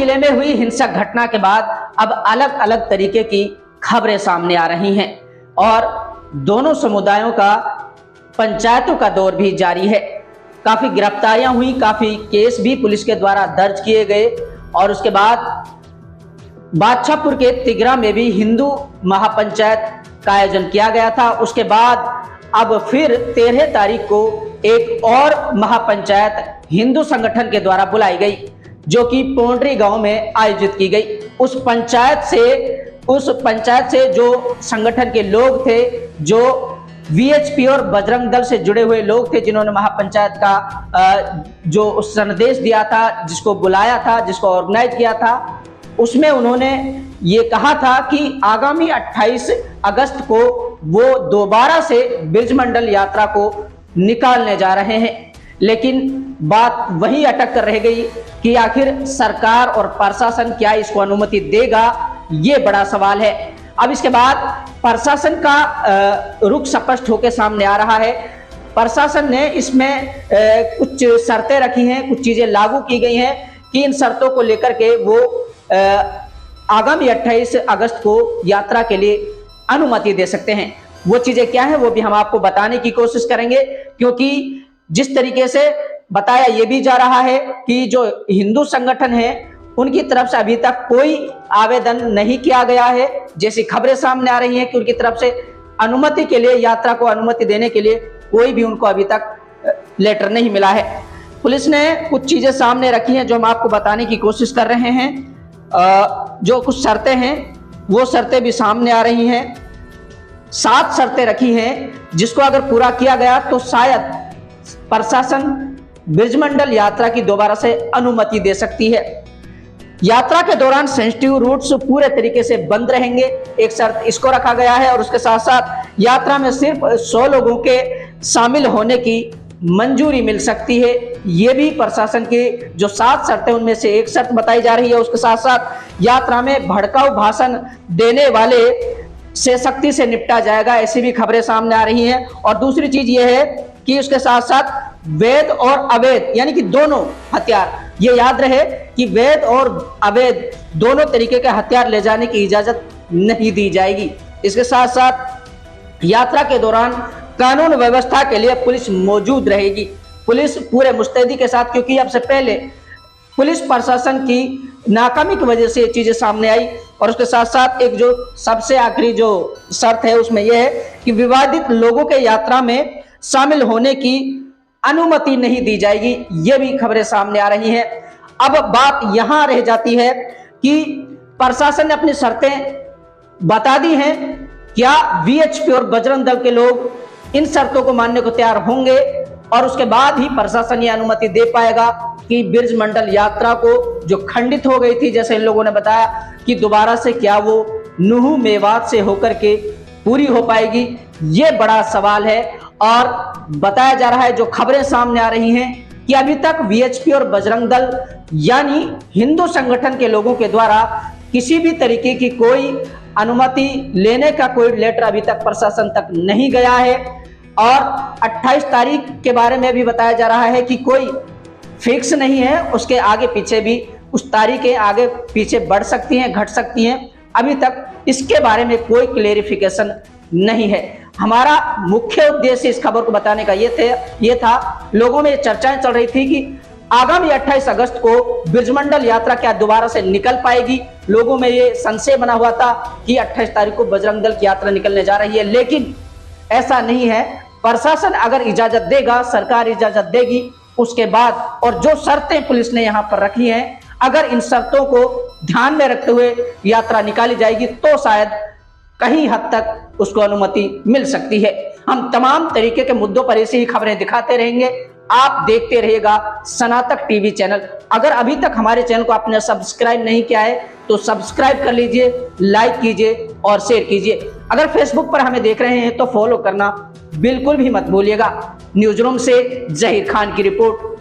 जिले में हुई हिंसक घटना के बाद अब अलग अलग तरीके की खबरें सामने आ रही हैं और दोनों समुदायों का पंचायतों का दौर भी जारी है। काफी गिरफ्तारियां हुई, काफी केस भी पुलिस के द्वारा दर्ज किए गए और उसके बाद बादशाहपुर के तिगरा में भी हिंदू महापंचायत का आयोजन किया गया था। उसके बाद अब फिर 13 तारीख को एक और महापंचायत हिंदू संगठन के द्वारा बुलाई गई, जो कि पोंड्री गांव में आयोजित की गई। उस पंचायत से जो संगठन के लोग थे, जो वीएचपी और बजरंग दल से जुड़े हुए लोग थे, जिन्होंने महापंचायत का जो संदेश दिया था, जिसको बुलाया था, जिसको ऑर्गेनाइज किया था, उसमें उन्होंने ये कहा था कि आगामी 28 अगस्त को वो दोबारा से ब्रिजमंडल यात्रा को निकालने जा रहे हैं। लेकिन बात वही अटक कर रह गई कि आखिर सरकार और प्रशासन क्या इसको अनुमति देगा, ये बड़ा सवाल है। अब इसके बाद प्रशासन का रुख स्पष्ट होकर सामने आ रहा है। प्रशासन ने इसमें कुछ शर्तें रखी हैं, कुछ चीजें लागू की गई हैं कि इन शर्तों को लेकर के वो आगामी 28 अगस्त को यात्रा के लिए अनुमति दे सकते हैं। वो चीजें क्या है वो भी हम आपको बताने की कोशिश करेंगे, क्योंकि जिस तरीके से बताया ये भी जा रहा है कि जो हिंदू संगठन है उनकी तरफ से अभी तक कोई आवेदन नहीं किया गया है। जैसी खबरें सामने आ रही हैं कि उनकी तरफ से अनुमति के लिए, यात्रा को अनुमति देने के लिए कोई भी उनको अभी तक लेटर नहीं मिला है। पुलिस ने कुछ चीजें सामने रखी हैं जो हम आपको बताने की कोशिश कर रहे हैं। जो कुछ शर्तें हैं वो शर्तें भी सामने आ रही हैं। 7 शर्तें रखी हैं जिसको अगर पूरा किया गया तो शायद प्रशासन ब्रिजमंडल यात्रा की दोबारा से अनुमति दे सकती है। यात्रा के दौरान सेंसिटिव रूट्स पूरे तरीके से बंद रहेंगे, एक शर्त इसको रखा गया है। और उसके साथ साथ यात्रा में सिर्फ 100 लोगों के शामिल होने की मंजूरी मिल सकती है। ये भी प्रशासन की जो 7 शर्तें उनमें से एक शर्त बताई जा रही है। उसके साथ साथ यात्रा में भड़काऊ भाषण देने वाले से सख्ती से निपटा जाएगा, ऐसी भी खबरें सामने आ रही हैं। और दूसरी चीज ये है कि उसके साथ साथ वैध और अवैध यानी कि दोनों हथियार, ये याद रहे कि वैध और अवैध दोनों तरीके के हथियार ले जाने की इजाजत नहीं दी जाएगी। इसके साथ साथ यात्रा के दौरान कानून व्यवस्था के लिए पुलिस मौजूद रहेगी। पुलिस पूरे मुस्तैदी के साथ, क्योंकि अब से पहले पुलिस प्रशासन की नाकामी की वजह से ये चीजें सामने आई। और उसके साथ साथ एक जो सबसे आखिरी जो शर्त है उसमें यह है कि विवादित लोगों के यात्रा में शामिल होने की अनुमति नहीं दी जाएगी। ये भी खबरें सामने आ रही हैं। अब बात यहां रह जाती है कि प्रशासन ने अपनी शर्तें बता दी हैं, क्या वीएचपी और बजरंग दल के लोग इन शर्तों को मानने को तैयार होंगे? और उसके बाद ही प्रशासन ये अनुमति दे पाएगा कि ब्रिजमंडल यात्रा को जो खंडित हो गई थी, जैसे इन लोगों ने बताया, कि दोबारा से क्या वो नुहू मेवात से होकर के पूरी हो पाएगी? ये बड़ा सवाल है। और बताया जा रहा है, जो खबरें सामने आ रही हैं, कि अभी तक वीएचपी और बजरंग दल यानी हिंदू संगठन के लोगों के द्वारा किसी भी तरीके की कोई अनुमति लेने का कोई लेटर अभी तक प्रशासन तक नहीं गया है। और 28 तारीख के बारे में भी बताया जा रहा है कि कोई फिक्स नहीं है, उसके आगे पीछे भी उस तारीखें आगे पीछे बढ़ सकती हैं, घट सकती हैं। अभी तक इसके बारे में कोई क्लेरिफिकेशन नहीं है। हमारा मुख्य उद्देश्य इस खबर को बताने का ये था, लोगों में चर्चाएं चल रही थी कि आगामी 28 अगस्त को ब्रिजमंडल यात्रा क्या दोबारा से निकल पाएगी। लोगों में ये संशय बना हुआ था कि 28 तारीख को बजरंग दल की यात्रा निकलने जा रही है, लेकिन ऐसा नहीं है। प्रशासन अगर इजाजत देगा, सरकार इजाजत देगी, उसके बाद और जो शर्तें पुलिस ने यहाँ पर रखी हैं, अगर इन शर्तों को ध्यान में रखते हुए यात्रा निकाली जाएगी तो शायद कहीं हद तक उसको अनुमति मिल सकती है। हम तमाम तरीके के मुद्दों पर ऐसी ही खबरें दिखाते रहेंगे। आप देखते रहिएगा सनातक टीवी चैनल। अगर अभी तक हमारे चैनल को आपने सब्सक्राइब नहीं किया है तो सब्सक्राइब कर लीजिए, लाइक कीजिए और शेयर कीजिए। अगर फेसबुक पर हमें देख रहे हैं तो फॉलो करना बिल्कुल भी मत भूलिएगा। न्यूज रूम से जहीर खान की रिपोर्ट।